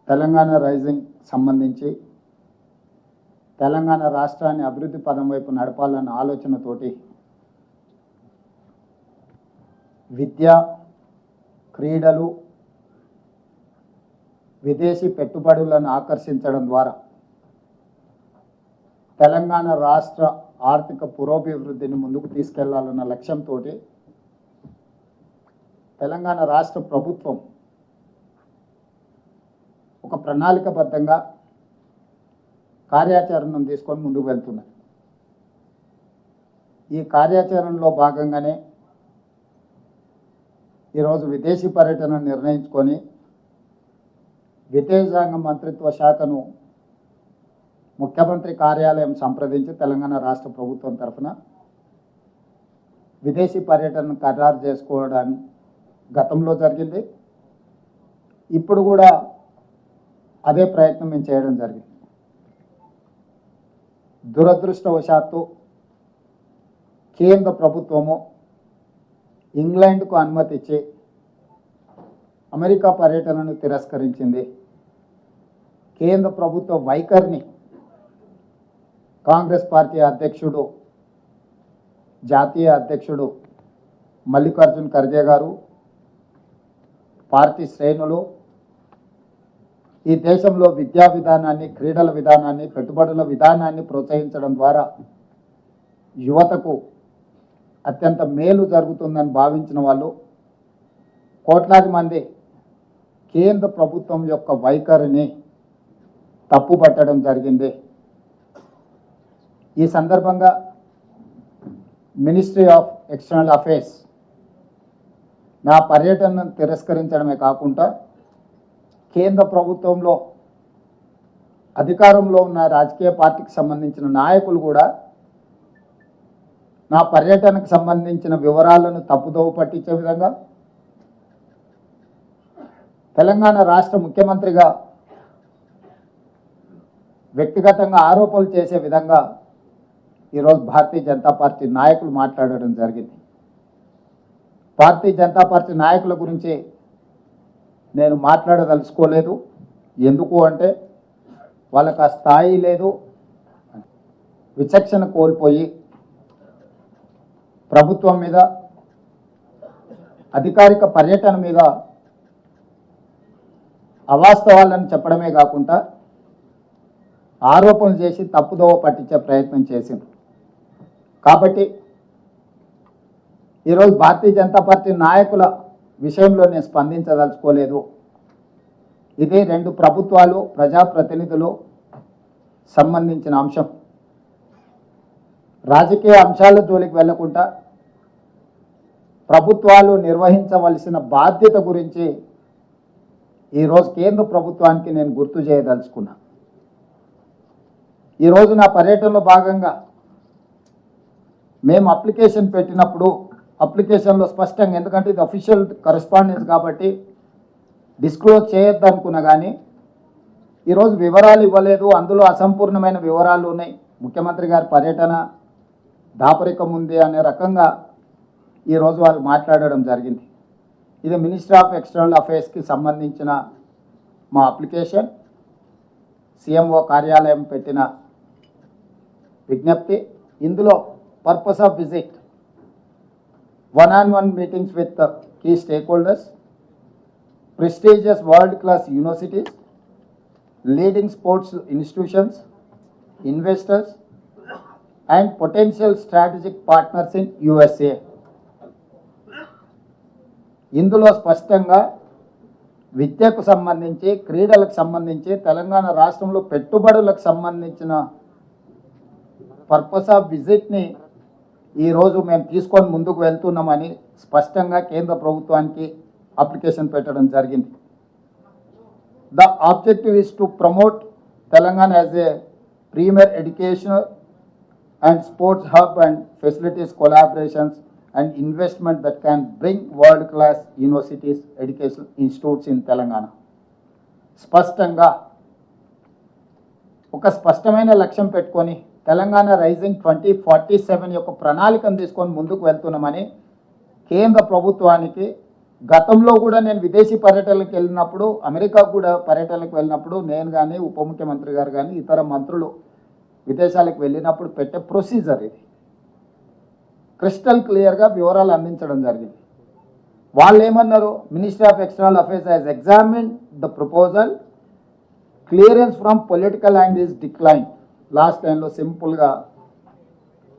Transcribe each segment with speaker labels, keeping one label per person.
Speaker 1: Telangana rising సంబంధించి తెలంగాణ రాష్ట్రాన్ని అభివృద్ధి పదం వైపు నడపాలన్న ఆలోచనతోటి విద్య, క్రీడలు, విదేశీ పెట్టుబడులను ఆకర్షించడం ద్వారా తెలంగాణ రాష్ట్ర ఆర్థిక పురోభివృద్ధిని ముందుకు తీసుకెళ్లాలన్న లక్ష్యంతో తెలంగాణ రాష్ట్ర ప్రభుత్వం ఒక ప్రణాళికబద్ధంగా కార్యాచరణను తీసుకొని ముందుకు వెళ్తున్నది. ఈ కార్యాచరణలో భాగంగానే ఈరోజు విదేశీ పర్యటన నిర్ణయించుకొని విదేశాంగ మంత్రిత్వ శాఖను ముఖ్యమంత్రి కార్యాలయం సంప్రదించి తెలంగాణ రాష్ట్ర ప్రభుత్వం తరఫున విదేశీ పర్యటనను ఖరారు చేసుకోవడానికి గతంలో జరిగింది. ఇప్పుడు కూడా అదే ప్రయత్నం మేము చేయడం జరిగింది. దురదృష్టవశాత్తు కేంద్ర ప్రభుత్వము ఇంగ్లాండ్కు అనుమతి ఇచ్చి అమెరికా పర్యటనను తిరస్కరించింది. కేంద్ర ప్రభుత్వ వైఖరిని కాంగ్రెస్ పార్టీ అధ్యక్షుడు, జాతీయ అధ్యక్షుడు మల్లికార్జున్ ఖర్గే గారు, పార్టీ శ్రేణులు ఈ దేశంలో విద్యా విధానాన్ని, క్రీడల విధానాన్ని, పెట్టుబడుల విధానాన్ని ప్రోత్సహించడం ద్వారా యువతకు అత్యంత మేలు జరుగుతుందని భావించిన వాళ్ళు కోట్లాది మంది కేంద్ర ప్రభుత్వం యొక్క వైఖరిని తప్పుపట్టడం జరిగింది. ఈ సందర్భంగా మినిస్ట్రీ ఆఫ్ ఎక్స్టర్నల్ అఫైర్స్ నా పర్యటనను తిరస్కరించడమే కాకుండా కేంద్ర ప్రభుత్వంలో అధికారంలో ఉన్న రాజకీయ పార్టీకి సంబంధించిన నాయకులు కూడా నా పర్యటనకు సంబంధించిన వివరాలను తప్పుదోవ పట్టించే విధంగా, తెలంగాణ రాష్ట్ర ముఖ్యమంత్రిగా వ్యక్తిగతంగా ఆరోపణలు చేసే విధంగా ఈరోజు భారతీయ జనతా పార్టీ నాయకులు మాట్లాడడం జరిగింది. భారతీయ జనతా పార్టీ నాయకుల గురించి నేను మాట్లాడదలుచుకోలేదు. ఎందుకు అంటే వాళ్ళకి ఆ స్థాయి లేదు, విచక్షణ కోల్పోయి ప్రభుత్వం మీద, అధికారిక పర్యటన మీద అవాస్తవాలను చెప్పడమే కాకుండా ఆరోపణలు చేసి తప్పుదోవ పట్టించే ప్రయత్నం చేసింది. కాబట్టి ఈరోజు భారతీయ జనతా పార్టీ నాయకుల విషయంలో నేను స్పందించదలుచుకోలేదు. ఇది రెండు ప్రభుత్వాలు, ప్రజాప్రతినిధులు సంబంధించిన అంశం. రాజకీయ అంశాల జోలికి వెళ్లకుండా ప్రభుత్వాలు నిర్వహించవలసిన బాధ్యత గురించి ఈరోజు కేంద్ర ప్రభుత్వానికి నేను గుర్తు చేయదలుచుకున్నా. ఈరోజు నా పర్యటనలో భాగంగా మేము అప్లికేషన్ పెట్టినప్పుడు అప్లికేషన్లో స్పష్టంగా, ఎందుకంటే ఇది అఫీషియల్ కరెస్పాండెన్స్ కాబట్టి డిస్క్లోజ్ చేయొద్దు అనుకున్నా, కానీ ఈరోజు వివరాలు ఇవ్వలేదు. అందులో అసంపూర్ణమైన వివరాలు ఉన్నాయి. ముఖ్యమంత్రి గారి పర్యటన దాపరికం ఉంది అనే రకంగా ఈరోజు వాళ్ళు మాట్లాడడం జరిగింది. ఇది మినిస్ట్రీ ఆఫ్ ఎక్స్టర్నల్ అఫైర్స్కి సంబంధించిన మా అప్లికేషన్, సీఎంఓ కార్యాలయం పెట్టిన విజ్ఞప్తి. ఇందులో purpose of visit, one-on-one meetings with key stakeholders, prestigious world-class universities, leading sports institutions, investors, and potential strategic partners in USA. ఇందులో స్పష్టంగా విద్యకు సంబంధించి, క్రీడలకు సంబంధించి, తెలంగాణ రాష్ట్రంలో పెట్టుబడులకు సంబంధించిన పర్పస్ ఆఫ్ విజిట్ని ఈరోజు మేము తీసుకొని ముందుకు వెళ్తున్నామని స్పష్టంగా కేంద్ర ప్రభుత్వానికి అప్లికేషన్ పెట్టడం జరిగింది. The objective is to promote Telangana as a premier educational and sports hub and facilities collaborations and investment that can bring world class universities education institutes in Telangana. స్పష్టంగా ఒక స్పష్టమైన లక్ష్యం పెట్టుకొని తెలంగాణ రైజింగ్ 2047 యొక్క ప్రణాళికను తీసుకొని ముందుకు వెళ్తున్నామని కేంద్ర ప్రభుత్వానికి గతంలో కూడా నేను విదేశీ పర్యటనలకు వెళ్ళినప్పుడు, అమెరికా కూడా పర్యటనలకు వెళ్ళినప్పుడు నేను కానీ, ఉప ముఖ్యమంత్రి గారు కానీ, ఇతర మంత్రులు విదేశాలకు వెళ్ళినప్పుడు పెట్టే ప్రొసీజర్ ఇది. క్రిస్టల్ క్లియర్గా వివరాలు అందించడం జరిగింది. వాళ్ళు ఏమన్నారు, ministry of external affairs has examined the proposal, clearance from political angle is decline. Last టైంలో సింపుల్గా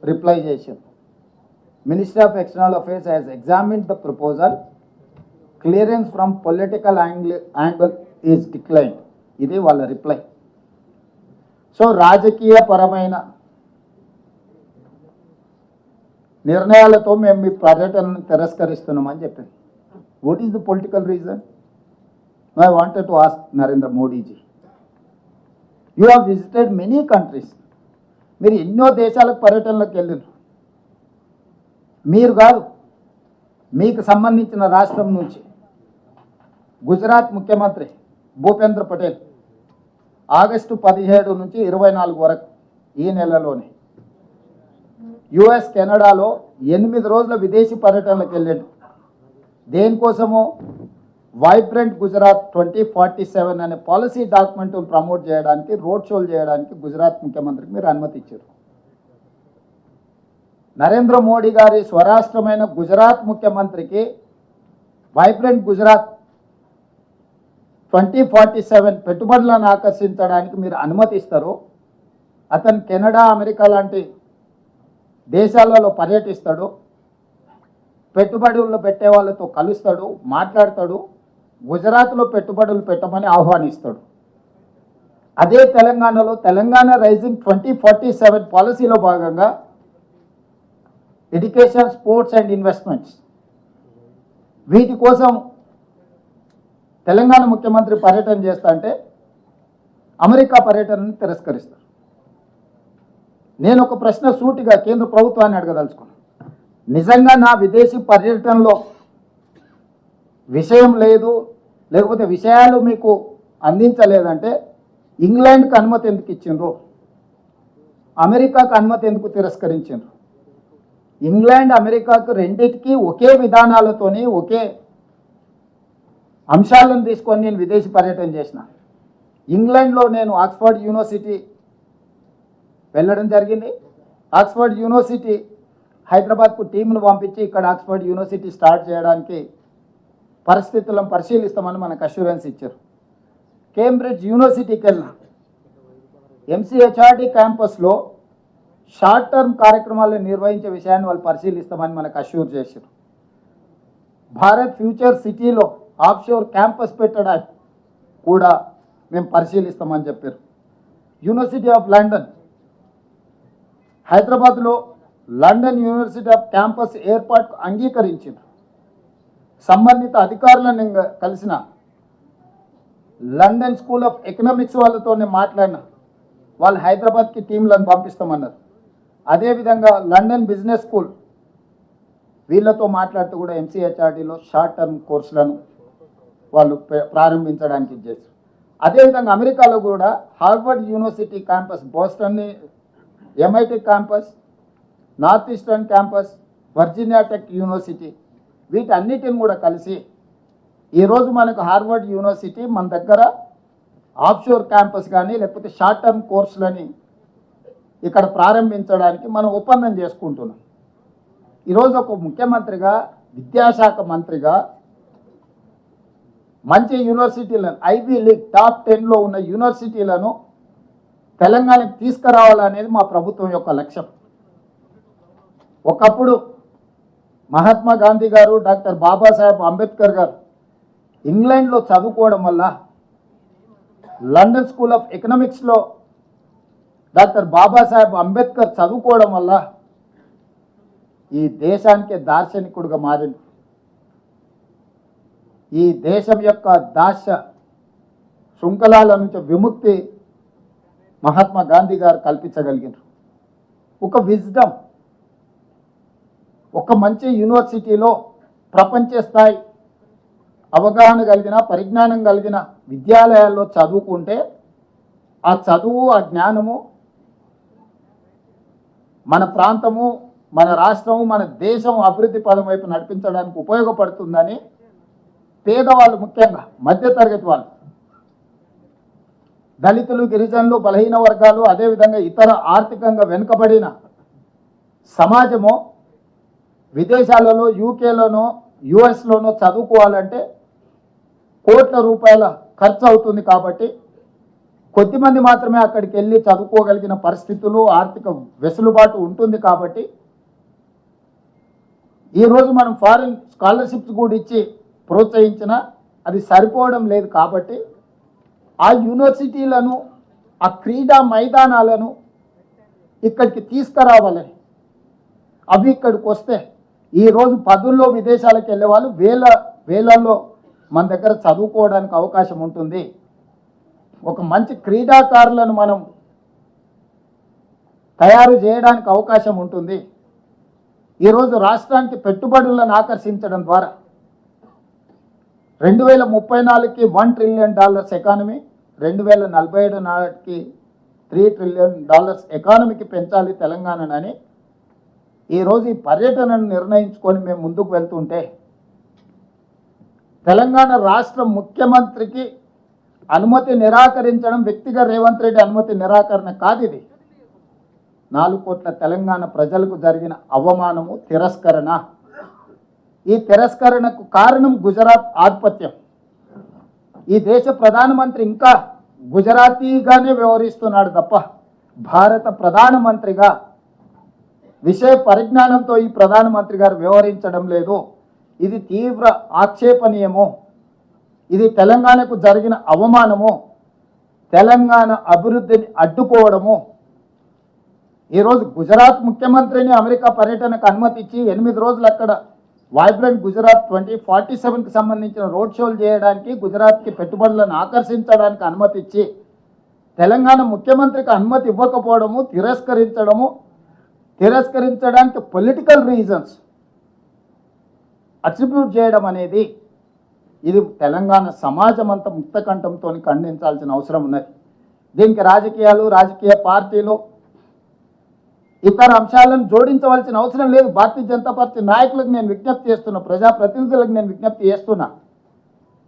Speaker 1: రిప్లై చేశారు. Ministry of external affairs has examined the proposal, clearance from political angle is decline. ఇది వాళ్ళ రిప్లై. సో రాజకీయపరమైన నిర్ణయాలతో మేము మీ పర్యటనను తిరస్కరిస్తున్నామని చెప్పింది. What is the political reason? I wanted to ask Narendra Modiji, you have visited many countries. మీరు ఎన్నో దేశాలకు పర్యటనలకు వెళ్ళారు. మీరు కాదు, మీకు సంబంధించిన రాష్ట్రం నుంచి గుజరాత్ ముఖ్యమంత్రి భూపేంద్ర పటేల్ ఆగస్టు 17 నుంచి 24 వరకు ఈ నెలలోనే యుఎస్ కెనడాలో 8 రోజుల విదేశీ పర్యటనలకు వెళ్ళాడు. దేనికోసమో వైబ్రెంట్ గుజరాత్ 2047 అనే పాలసీ డాక్యుమెంట్ ప్రమోట్ చేయడానికి, రోడ్ షోలు చేయడానికి గుజరాత్ ముఖ్యమంత్రికి మీరు అనుమతి ఇచ్చారు. నరేంద్ర మోడీ గారి స్వరాష్ట్రమైన గుజరాత్ ముఖ్యమంత్రికి వైబ్రెంట్ గుజరాత్ 2047 పెట్టుబడులను ఆకర్షించడానికి మీరు అనుమతిస్తారు. అతను కెనడా, అమెరికా లాంటి దేశాలలో పర్యటిస్తాడు, పెట్టుబడులు పెట్టే వాళ్ళతో కలుస్తాడు, మాట్లాడతాడు, గుజరాత్లో పెట్టుబడులు పెట్టమని ఆహ్వానిస్తాడు. అదే తెలంగాణలో తెలంగాణ రైజింగ్ 2047 పాలసీలో భాగంగా ఎడ్యుకేషన్, స్పోర్ట్స్ అండ్ ఇన్వెస్ట్మెంట్స్ వీటి కోసం తెలంగాణ ముఖ్యమంత్రి పర్యటన చేస్తా అంటే అమెరికా పర్యటనను తిరస్కరిస్తారు. నేను ఒక ప్రశ్న సూటిగా కేంద్ర ప్రభుత్వాన్ని అడగదలుచుకున్నాను. నిజంగా నా విదేశీ పర్యటనలో విషయం లేదు, లేకపోతే విషయాలు మీకు అందించలేదంటే ఇంగ్లాండ్కి అనుమతి ఎందుకు ఇచ్చిండ్రు, అమెరికాకు అనుమతి ఎందుకు తిరస్కరించిండ్రు? ఇంగ్లాండ్, అమెరికాకు రెండింటికి ఒకే విధానాలతోని, ఒకే అంశాలను తీసుకొని నేను విదేశీ పర్యటన చేసిన. ఇంగ్లాండ్లో నేను ఆక్స్ఫర్డ్ యూనివర్సిటీ వెళ్ళడం జరిగింది. ఆక్స్ఫర్డ్ యూనివర్సిటీ హైదరాబాద్కు టీంను పంపించి ఇక్కడ ఆక్స్ఫర్డ్ యూనివర్సిటీ స్టార్ట్ చేయడానికి పరిస్థితులను పరిశీలిస్తామని మనకు అష్యూరెన్స్ ఇచ్చారు. కేంబ్రిడ్జ్ యూనివర్సిటీకి వెళ్ళిన ఎంసీహెచ్ఆర్డి క్యాంపస్లో షార్ట్ టర్మ్ కార్యక్రమాలను నిర్వహించే విషయాన్ని వాళ్ళు పరిశీలిస్తామని మనకు అష్యూర్ చేశారు. భారత్ ఫ్యూచర్ సిటీలో ఆఫ్షోర్ క్యాంపస్ పెట్టడానికి కూడా మేము పరిశీలిస్తామని చెప్పారు. యూనివర్సిటీ ఆఫ్ లండన్, హైదరాబాద్లో లండన్ యూనివర్సిటీ ఆఫ్ క్యాంపస్ ఏర్పాటుకు అంగీకరించింది. సంబంధిత అధికారులను కలిసిన, లండన్ స్కూల్ ఆఫ్ ఎకనామిక్స్ వాళ్ళతో మాట్లాడిన, వాళ్ళు హైదరాబాద్కి టీంలను పంపిస్తామన్నారు. అదేవిధంగా లండన్ బిజినెస్ స్కూల్ వీళ్ళతో మాట్లాడుతూ కూడా ఎంసీహెచ్ఆర్డీలో షార్ట్ టర్మ్ కోర్సులను వాళ్ళు ప్రారంభించడానికి చేస్తారు. అదేవిధంగా అమెరికాలో కూడా Harvard university campus, Boston MIT campus, north eastern campus, Virginia tech university వీటన్నిటిని కూడా కలిసి ఈరోజు మనకు హార్వర్డ్ యూనివర్సిటీ మన దగ్గర ఆఫ్షోర్ క్యాంపస్ కానీ లేకపోతే షార్ట్ టర్మ్ కోర్సులని ఇక్కడ ప్రారంభించడానికి మనం ఒప్పందం చేసుకుంటున్నాం. ఈరోజు ఒక ముఖ్యమంత్రిగా, విద్యాశాఖ మంత్రిగా మంచి యూనివర్సిటీలను, ఐవీ లీగ్ టాప్ 10లో ఉన్న యూనివర్సిటీలను తెలంగాణకు తీసుకురావాలనేది మా ప్రభుత్వం యొక్క లక్ష్యం. ఒకప్పుడు మహాత్మా గాంధీ గారు, డాక్టర్ బాబాసాహెబ్ అంబేద్కర్ గారు ఇంగ్లాండ్లో చదువుకోవడం వల్ల, లండన్ స్కూల్ ఆఫ్ ఎకనామిక్స్లో డాక్టర్ బాబాసాహెబ్ అంబేద్కర్ చదువుకోవడం వల్ల ఈ దేశానికి దార్శనికుడిగా మారింది. ఈ దేశం యొక్క దాస్య శృంఖలాల నుంచి విముక్తి మహాత్మా గాంధీ గారు కల్పించగలిగారు. ఒక విజ్డమ్, ఒక మంచి యూనివర్సిటీలో ప్రపంచ స్థాయి అవగాహన కలిగిన, పరిజ్ఞానం కలిగిన విద్యాలయాల్లో చదువుకుంటే ఆ చదువు, ఆ జ్ఞానము మన ప్రాంతము, మన రాష్ట్రము, మన దేశం అభివృద్ధి పదం వైపు నడిపించడానికి ఉపయోగపడుతుందని పేదవాళ్ళు, ముఖ్యంగా మధ్యతరగతి వాళ్ళు, దళితులు, గిరిజనులు, బలహీన వర్గాలు, అదేవిధంగా ఇతర ఆర్థికంగా వెనుకబడిన సమాజము విదేశాలలో, యూకేలోనో యుఎస్లోనో చదువుకోవాలంటే కోట్ల రూపాయల ఖర్చు అవుతుంది. కాబట్టి కొద్దిమంది మాత్రమే అక్కడికి వెళ్ళి చదువుకోగలిగిన పరిస్థితులు, ఆర్థిక వెసులుబాటు ఉంటుంది. కాబట్టి ఈరోజు మనం ఫారిన్ స్కాలర్షిప్స్ కూడా ఇచ్చి ప్రోత్సహించినా అది సరిపోవడం లేదు. కాబట్టి ఆ యూనివర్సిటీలను, ఆ క్రీడా మైదానాలను ఇక్కడికి తీసుకురావాలని, అవి ఇక్కడికి వస్తే ఈరోజు పదుల్లో విదేశాలకు వెళ్ళే వాళ్ళు వేలల్లో మన దగ్గర చదువుకోవడానికి అవకాశం ఉంటుంది. ఒక మంచి క్రీడాకారులను మనం తయారు చేయడానికి అవకాశం ఉంటుంది. ఈరోజు రాష్ట్రానికి పెట్టుబడులను ఆకర్షించడం ద్వారా 2034కి $1 ట్రిలియన్ ఎకానమీ, 2047 నాటికి $3 ట్రిలియన్ ఎకానమీకి పెంచాలి తెలంగాణని ఈరోజు ఈ పర్యటనను నిర్ణయించుకొని మేము ముందుకు వెళ్తుంటే, తెలంగాణ రాష్ట్ర ముఖ్యమంత్రికి అనుమతి నిరాకరించడం వ్యక్తిగా రేవంత్ రెడ్డి అనుమతి నిరాకరణ కాదు. ఇది 4 కోట్ల తెలంగాణ ప్రజలకు జరిగిన అవమానము, తిరస్కరణ. ఈ తిరస్కరణకు కారణం గుజరాత్ ఆధిపత్యం. ఈ దేశ ప్రధానమంత్రి ఇంకా గుజరాతీగానే వ్యవహరిస్తున్నాడు తప్ప భారత ప్రధానమంత్రిగా విషయ పరిజ్ఞానంతో ఈ ప్రధానమంత్రి గారు వ్యవహరించడం లేదు. ఇది తీవ్ర ఆక్షేపణీయము. ఇది తెలంగాణకు జరిగిన అవమానము, తెలంగాణ అభివృద్ధిని అడ్డుకోవడము. ఈరోజు గుజరాత్ ముఖ్యమంత్రిని అమెరికా పర్యటనకు అనుమతి ఇచ్చి 8 రోజులు అక్కడ వైబ్రెంట్ గుజరాత్ 2047కి సంబంధించిన రోడ్ షోలు చేయడానికి, గుజరాత్కి పెట్టుబడులను ఆకర్షించడానికి అనుమతి ఇచ్చి తెలంగాణ ముఖ్యమంత్రికి అనుమతి ఇవ్వకపోవడము, తిరస్కరించడానికి పొలిటికల్ రీజన్స్ అట్రిబ్యూట్ చేయడం అనేది, ఇది తెలంగాణ సమాజం అంతా ముక్తకంఠంతో ఖండించాల్సిన అవసరం ఉన్నది. దీనికి రాజకీయాలు, రాజకీయ పార్టీలు, ఇతర అంశాలను జోడించవలసిన అవసరం లేదు. భారతీయ జనతా పార్టీ నాయకులకు నేను విజ్ఞప్తి చేస్తున్నా, ప్రజాప్రతినిధులకు నేను విజ్ఞప్తి చేస్తున్నా.